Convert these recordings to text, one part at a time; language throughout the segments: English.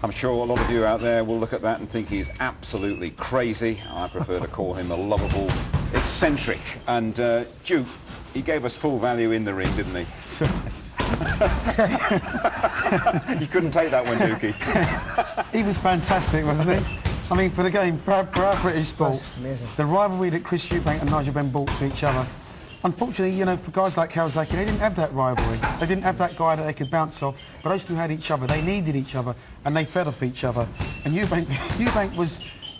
I'm sure a lot of you out there will look at that and think he's absolutely crazy. I prefer to call him a lovable eccentric. And Duke, he gave us full value in the ring, didn't he? You couldn't take that one, Dukey. He was fantastic, wasn't he? I mean, for the game, for our British sport, the rivalry that Chris Eubank and Nigel Benn brought to each other. Unfortunately, you know, for guys like Kawasaki, they didn't have that rivalry. They didn't have that guy that they could bounce off, but those two had each other. They needed each other, and they fed off each other. And Eubank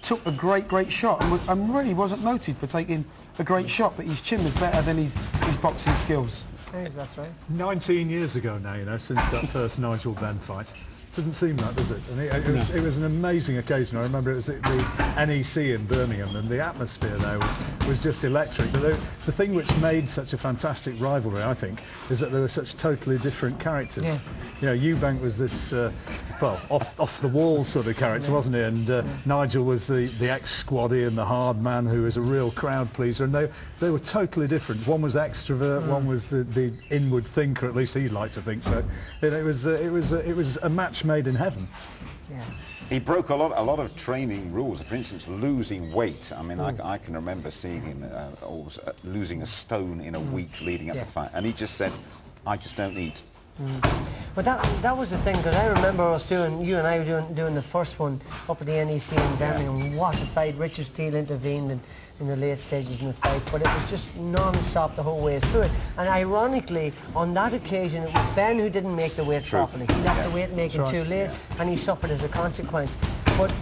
took a great shot, and really wasn't noted for taking a great shot, but his chin was better than his boxing skills. Hey, that's right. 19 years ago now, you know, since that first Nigel Benn fight. Doesn't seem that, does it? And it was an amazing occasion. I remember it was at the NEC in Birmingham, and the atmosphere there was just electric. But the thing which made such a fantastic rivalry, I think, is that there were such totally different characters. Yeah. You know, Eubank was this, well, off the wall sort of character, wasn't he? And Nigel was the ex-squaddy and the hard man who was a real crowd pleaser. And they were totally different. One was extrovert, one was the inward thinker. At least he liked to think so. It was a match made in heaven. Yeah. He broke a lot of training rules. For instance, losing weight. I mean, I can remember seeing him losing a stone in a week leading up to the fight, and he just said, "I just don't eat." But that was the thing, because I remember you and I were doing the first one up at the NEC in Birmingham. What a fight! Richard Steele intervened in the late stages in the fight, but it was just non-stop the whole way through it. And ironically, on that occasion, it was Ben who didn't make the weight properly. He left the weight making too late, and he suffered as a consequence. But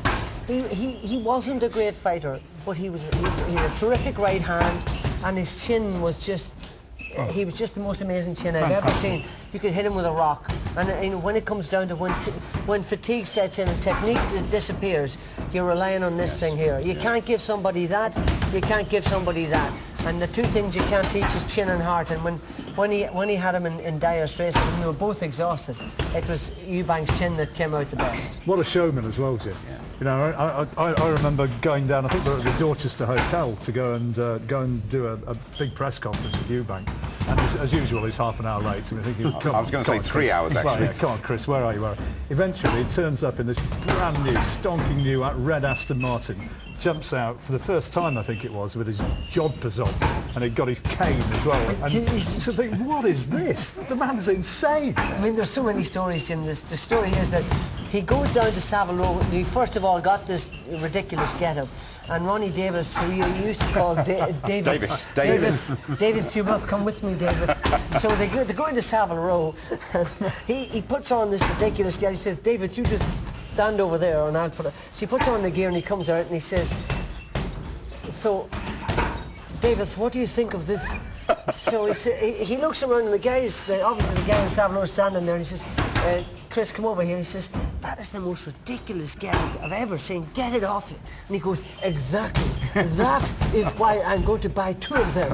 he wasn't a great fighter, but he had a terrific right hand, and his chin was just. He was just the most amazing chin I've ever seen. You could hit him with a rock, and when it comes down to when fatigue sets in and technique disappears, you're relying on this thing here. You can't give somebody that, you can't give somebody that, and the two things you can't teach is chin and heart. And when he had him in dire straits and they were both exhausted, it was Eubank's chin that came out the best. What a showman as well, Jim. Yeah. You know, I remember going down, I think we were at the Dorchester Hotel to go and do a big press conference with Eubank. And as usual, he's half an hour late. And I was going to say 3 hours, actually. Right, yeah, come on, Chris, where are you? Eventually, he turns up in this brand new, stonking new red Aston Martin, jumps out for the first time, I think it was, with his jodhpurs on, and he'd got his cane as well. And so think, what is this? The man's insane. I mean, there's so many stories, Jim. The story is that he goes down to Savile Row. He first of all got this ridiculous get-up, and Ronnie Davis, who you used to call David Eubank, come with me, David. So they go into Savile Row, and he puts on this ridiculous gear. He says, David, you just stand over there, and I'll put it. So he puts on the gear, and he comes out, and he says, so, David, what do you think of this? So he looks around, and obviously the guy in Savile Row is standing there, and he says, Chris, come over here. He says, that is the most ridiculous get I've ever seen. Get it off you. And he goes, exactly. That is why I'm going to buy 2 of them.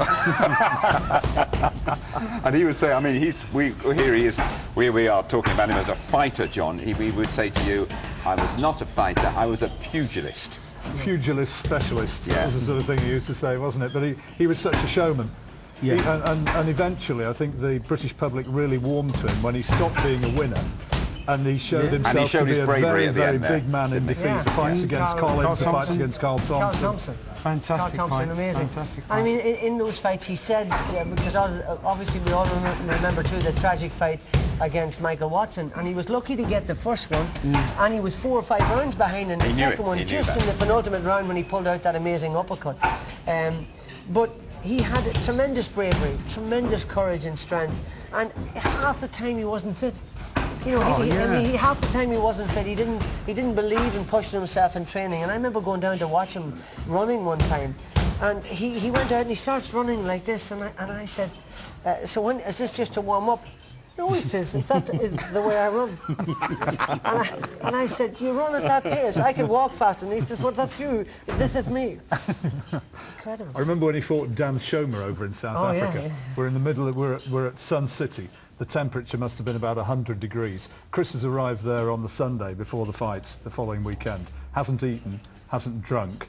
And he would say, I mean, here he is, we are talking about him as a fighter, John. He would say to you, I was not a fighter, I was a pugilist. Pugilist specialist, that was the sort of thing he used to say, wasn't it? But he was such a showman. Yeah. And eventually, I think the British public really warmed to him when he stopped being a winner, and he showed himself to be a very, very big man in defeat. The fights against Collins, the fights against Carl Thompson. Fantastic Carl Thompson, fights. amazing. Fantastic I mean, in those fights, he said, because obviously we all remember too the tragic fight against Michael Watson, and he was lucky to get the first one, and he was 4 or 5 rounds behind in the second one, just in the penultimate round when he pulled out that amazing uppercut. But he had tremendous bravery, tremendous courage and strength, and half the time he wasn't fit. You know, I mean, half the time he wasn't fit. He didn't believe in pushing himself in training. And I remember going down to watch him running one time, and he went out and he starts running like this, and I said, so when is this just to warm up? No, he says, that is the way I run. and I said, you run at that pace, I can walk fast. And he says, well, that's you, this is me. Incredible. I remember when he fought Dan Schomer over in South Africa. Yeah. We're in the middle of, we're at Sun City. The temperature must have been about 100 degrees. Chris has arrived there on the Sunday before the fight, the following weekend. Hasn't eaten, hasn't drunk.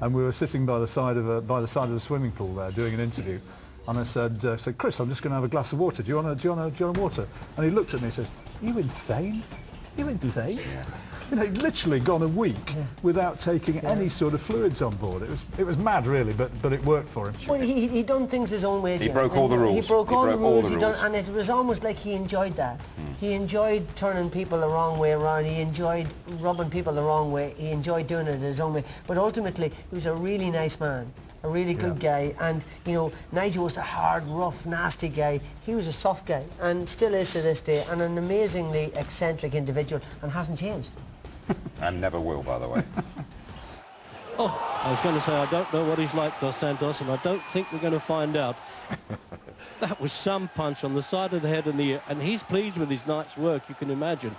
And we were sitting by the side of the swimming pool there doing an interview. And I said, Chris, I'm just going to have a glass of water. Do you want water? And he looked at me and said, are you insane? You ain't do that. You know, he'd literally gone a week without taking any sort of fluids on board. It was mad, really, but it worked for him. Well, he done things his own way, Jim. He broke all the rules. He broke all the rules. rules. And it was almost like he enjoyed that. He enjoyed turning people the wrong way around. He enjoyed rubbing people the wrong way. He enjoyed doing it his own way. But ultimately, he was a really nice man. A really good guy, and you know, Nigel was a hard, rough, nasty guy. He was a soft guy, and still is to this day, and an amazingly eccentric individual, and hasn't changed. And never will, by the way. Oh, I was going to say, I don't know what he's like, Dos Santos, and I don't think we're going to find out. That was some punch on the side of the head and the ear, and he's pleased with his night's work, you can imagine.